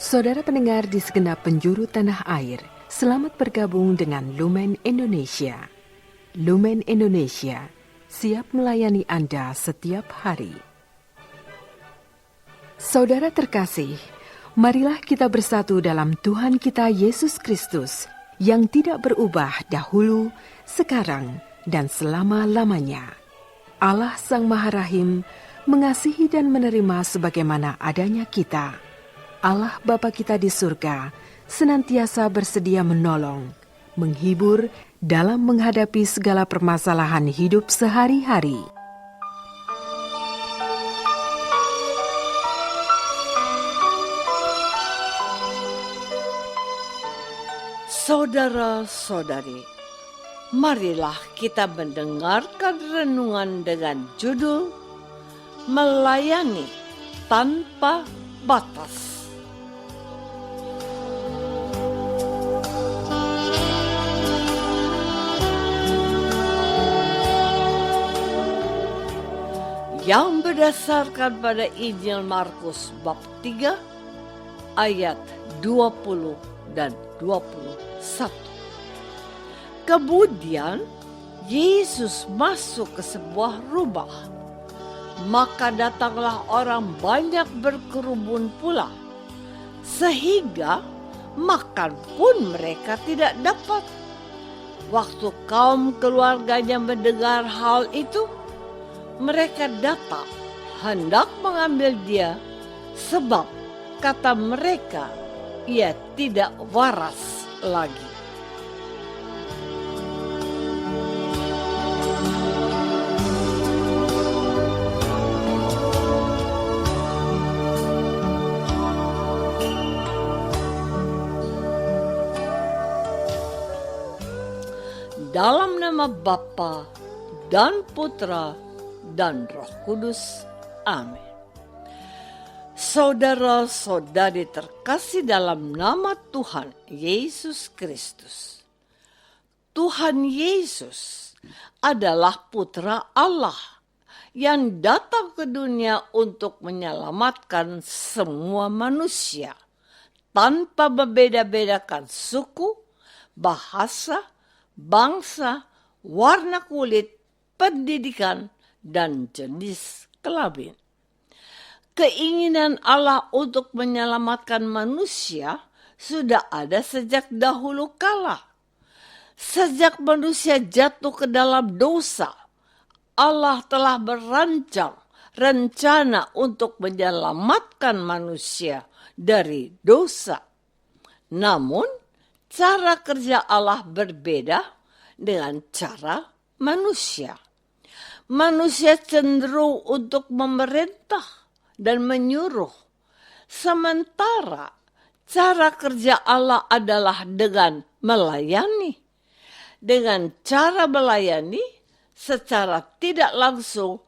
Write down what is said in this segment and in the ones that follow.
Saudara pendengar di segenap penjuru tanah air, selamat bergabung dengan Lumen Indonesia. Lumen Indonesia siap melayani Anda setiap hari. Saudara terkasih, marilah kita bersatu dalam Tuhan kita Yesus Kristus yang tidak berubah dahulu, sekarang, dan selama-lamanya. Allah Sang Maha Rahim mengasihi dan menerima sebagaimana adanya kita. Allah Bapa kita di surga senantiasa bersedia menolong, menghibur dalam menghadapi segala permasalahan hidup sehari-hari. Saudara-saudari, marilah kita mendengarkan renungan dengan judul Melayani Tanpa Batas. Yang berdasarkan pada Injil Markus bab 3 ayat 20 dan 21. Kemudian Yesus masuk ke sebuah rumah. Maka datanglah orang banyak berkerumun pula, sehingga makan pun mereka tidak dapat. Waktu kaum keluarganya mendengar hal itu, mereka datang hendak mengambil dia, sebab kata mereka, ia tidak waras lagi. Dalam nama Bapa dan Putra dan Roh Kudus. Amin. Saudara-saudari terkasih dalam nama Tuhan Yesus Kristus. Tuhan Yesus adalah Putra Allah yang datang ke dunia untuk menyelamatkan semua manusia tanpa membeda-bedakan suku, bahasa, bangsa, warna kulit, pendidikan, dan jenis kelamin. Keinginan Allah untuk menyelamatkan manusia sudah ada sejak dahulu kala. Sejak manusia jatuh ke dalam dosa, Allah telah merancang rencana untuk menyelamatkan manusia dari dosa. Namun, cara kerja Allah berbeda dengan cara manusia. Manusia cenderung untuk memerintah dan menyuruh. Sementara cara kerja Allah adalah dengan melayani. Dengan cara melayani, secara tidak langsung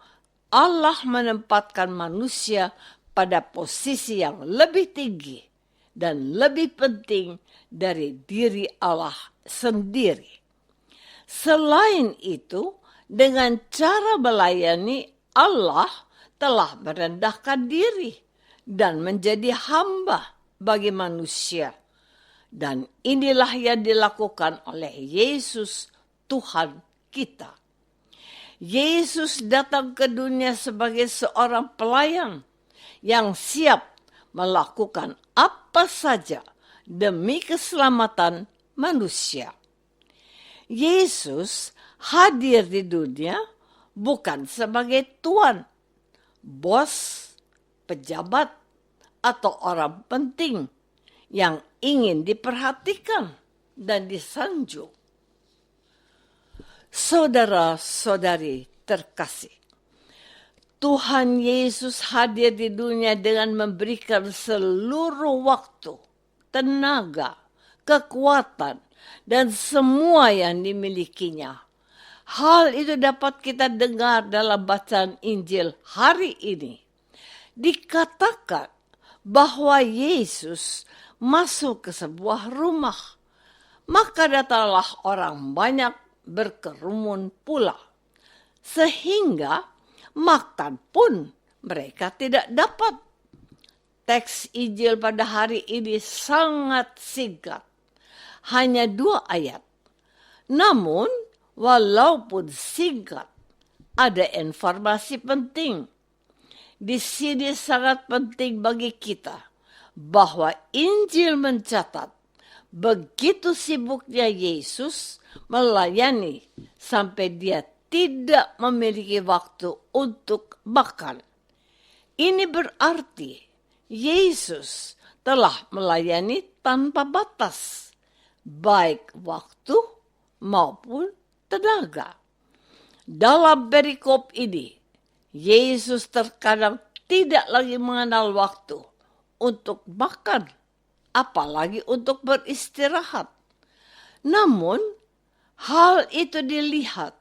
Allah menempatkan manusia pada posisi yang lebih tinggi dan lebih penting dari diri Allah sendiri. Selain itu, dengan cara melayani, Allah telah merendahkan diri dan menjadi hamba bagi manusia. Dan inilah yang dilakukan oleh Yesus Tuhan kita. Yesus datang ke dunia sebagai seorang pelayan yang siap melakukan apa saja demi keselamatan manusia. Yesus hadir di dunia bukan sebagai tuan, bos, pejabat, atau orang penting yang ingin diperhatikan dan disanjung. Saudara-saudari terkasih, Tuhan Yesus hadir di dunia dengan memberikan seluruh waktu, tenaga, kekuatan, dan semua yang dimilikinya. Hal itu dapat kita dengar dalam bacaan Injil hari ini. Dikatakan bahwa Yesus masuk ke sebuah rumah. Maka datanglah orang banyak berkerumun pula. Sehingga makan pun mereka tidak dapat. Teks Injil pada hari ini sangat singkat, hanya 2 ayat. Namun, walaupun singkat, ada informasi penting. Di sini sangat penting bagi kita bahwa Injil mencatat begitu sibuknya Yesus melayani sampai dia tidak memiliki waktu untuk makan. Ini berarti Yesus telah melayani tanpa batas, baik waktu maupun tenaga. Dalam perikop ini, Yesus terkadang tidak lagi mengenal waktu untuk makan, apalagi untuk beristirahat. Namun, hal itu dilihat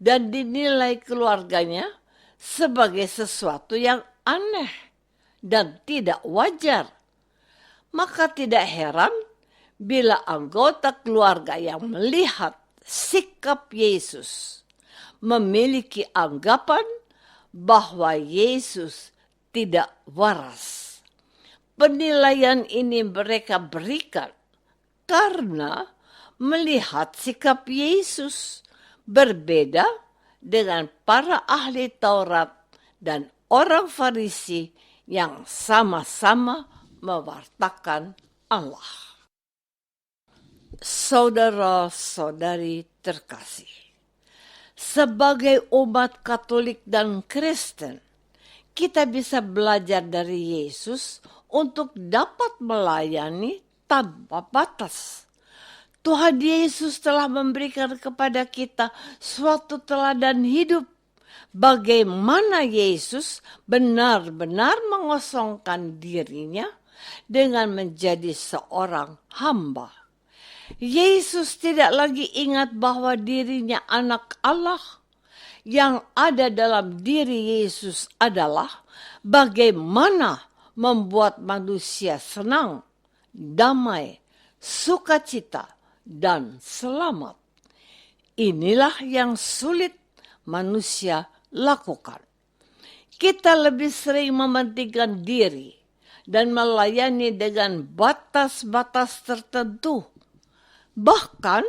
dan dinilai keluarganya sebagai sesuatu yang aneh dan tidak wajar. Maka tidak heran bila anggota keluarga yang melihat sikap Yesus memiliki anggapan bahwa Yesus tidak waras. Penilaian ini mereka berikan karena melihat sikap Yesus berbeda dengan para ahli Taurat dan orang Farisi yang sama-sama mewartakan Allah. Saudara-saudari terkasih, sebagai umat Katolik dan Kristen, kita bisa belajar dari Yesus untuk dapat melayani tanpa batas. Tuhan Yesus telah memberikan kepada kita suatu teladan hidup. Bagaimana Yesus benar-benar mengosongkan dirinya dengan menjadi seorang hamba. Yesus tidak lagi ingat bahwa dirinya anak Allah. Yang ada dalam diri Yesus adalah bagaimana membuat manusia senang, damai, sukacita, dan selamat. Inilah yang sulit manusia lakukan. Kita lebih sering mementingkan diri dan melayani dengan batas-batas tertentu. Bahkan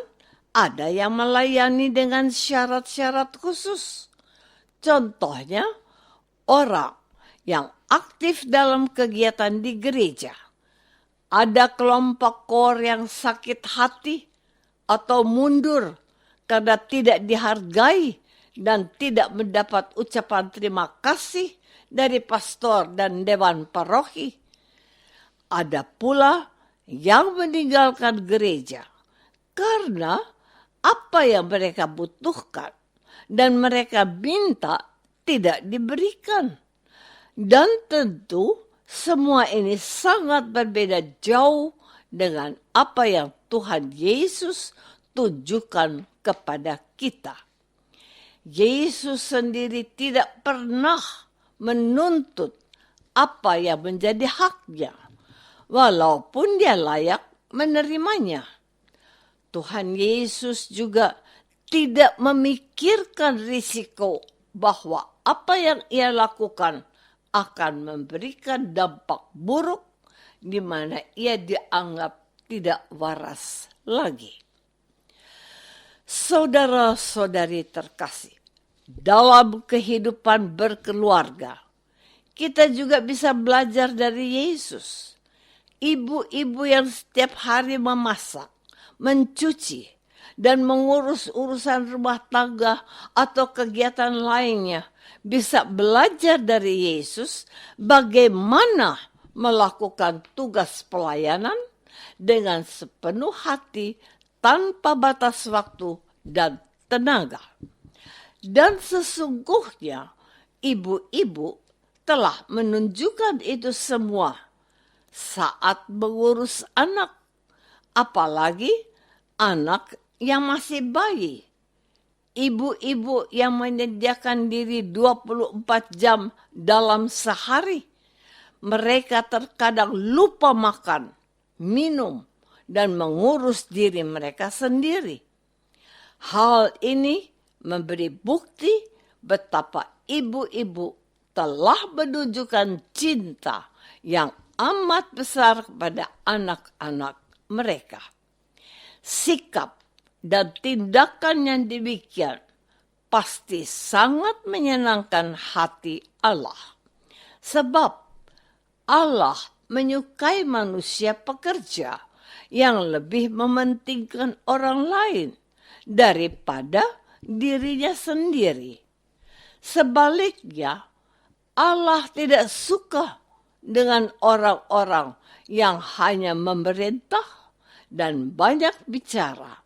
ada yang melayani dengan syarat-syarat khusus. Contohnya, orang yang aktif dalam kegiatan di gereja. Ada kelompok kor yang sakit hati atau mundur karena tidak dihargai dan tidak mendapat ucapan terima kasih dari pastor dan dewan paroki. Ada pula yang meninggalkan gereja karena apa yang mereka butuhkan dan mereka minta tidak diberikan. Dan tentu semua ini sangat berbeda jauh dengan apa yang Tuhan Yesus tunjukkan kepada kita. Yesus sendiri tidak pernah menuntut apa yang menjadi haknya, walaupun dia layak menerimanya. Tuhan Yesus juga tidak memikirkan risiko bahwa apa yang ia lakukan akan memberikan dampak buruk di mana ia dianggap tidak waras lagi. Saudara-saudari terkasih, dalam kehidupan berkeluarga, kita juga bisa belajar dari Yesus. Ibu-ibu yang setiap hari memasak, mencuci, dan mengurus urusan rumah tangga atau kegiatan lainnya bisa belajar dari Yesus bagaimana melakukan tugas pelayanan dengan sepenuh hati tanpa batas waktu dan tenaga. Dan sesungguhnya ibu-ibu telah menunjukkan itu semua saat mengurus anak, apalagi anak yang masih bayi. Ibu-ibu yang menyediakan diri 24 jam dalam sehari, mereka terkadang lupa makan, minum, dan mengurus diri mereka sendiri. Hal ini memberi bukti betapa ibu-ibu telah menunjukkan cinta yang amat besar kepada anak-anak mereka. Sikap dan tindakan yang demikian pasti sangat menyenangkan hati Allah. Sebab Allah menyukai manusia pekerja yang lebih mementingkan orang lain daripada dirinya sendiri. Sebaliknya, Allah tidak suka dengan orang-orang yang hanya memerintah dan banyak bicara,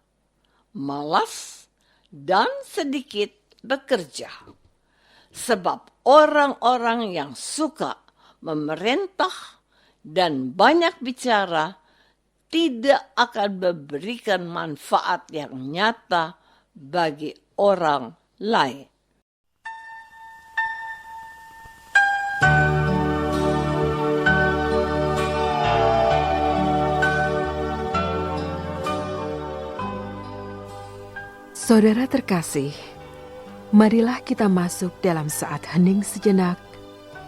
malas dan sedikit bekerja. Sebab orang-orang yang suka memerintah dan banyak bicara tidak akan memberikan manfaat yang nyata bagi orang lain. Saudara terkasih, marilah kita masuk dalam saat hening sejenak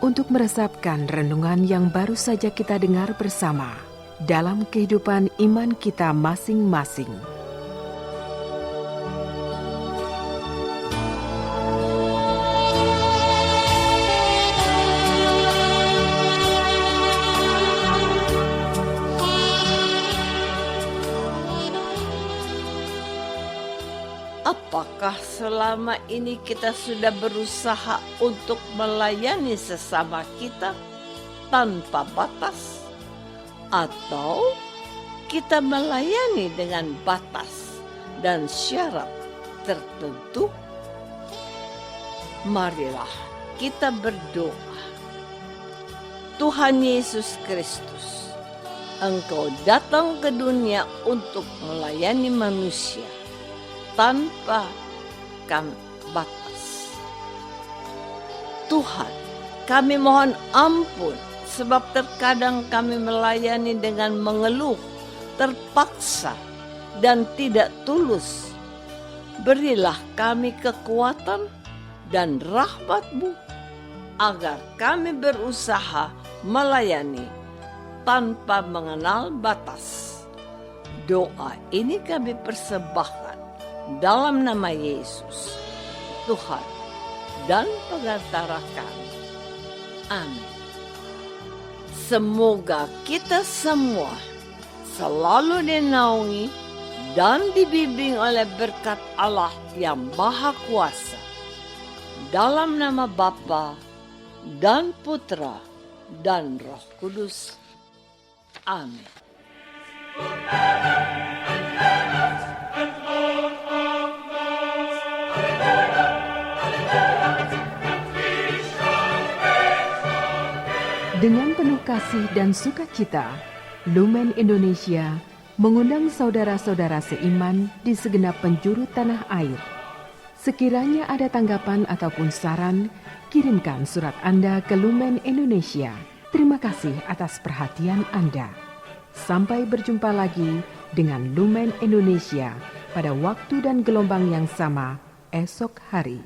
untuk meresapkan renungan yang baru saja kita dengar bersama dalam kehidupan iman kita masing-masing. Apakah selama ini kita sudah berusaha untuk melayani sesama kita tanpa batas? Atau kita melayani dengan batas dan syarat tertentu? Marilah kita berdoa. Tuhan Yesus Kristus, Engkau datang ke dunia untuk melayani manusia tanpa batas. Tuhan, kami mohon ampun sebab terkadang kami melayani dengan mengeluh, terpaksa, dan tidak tulus. Berilah kami kekuatan dan rahmat-Mu agar kami berusaha melayani tanpa mengenal batas. Doa ini kami persembahkan dalam nama Yesus, Tuhan dan pengantara kami. Amin. Semoga kita semua selalu dinaungi dan dibimbing oleh berkat Allah yang Maha Kuasa. Dalam nama Bapa dan Putra dan Roh Kudus. Amin. Dengan penuh kasih dan sukacita, Lumen Indonesia mengundang saudara-saudara seiman di segenap penjuru tanah air. Sekiranya ada tanggapan ataupun saran, kirimkan surat Anda ke Lumen Indonesia. Terima kasih atas perhatian Anda. Sampai berjumpa lagi dengan Lumen Indonesia pada waktu dan gelombang yang sama esok hari.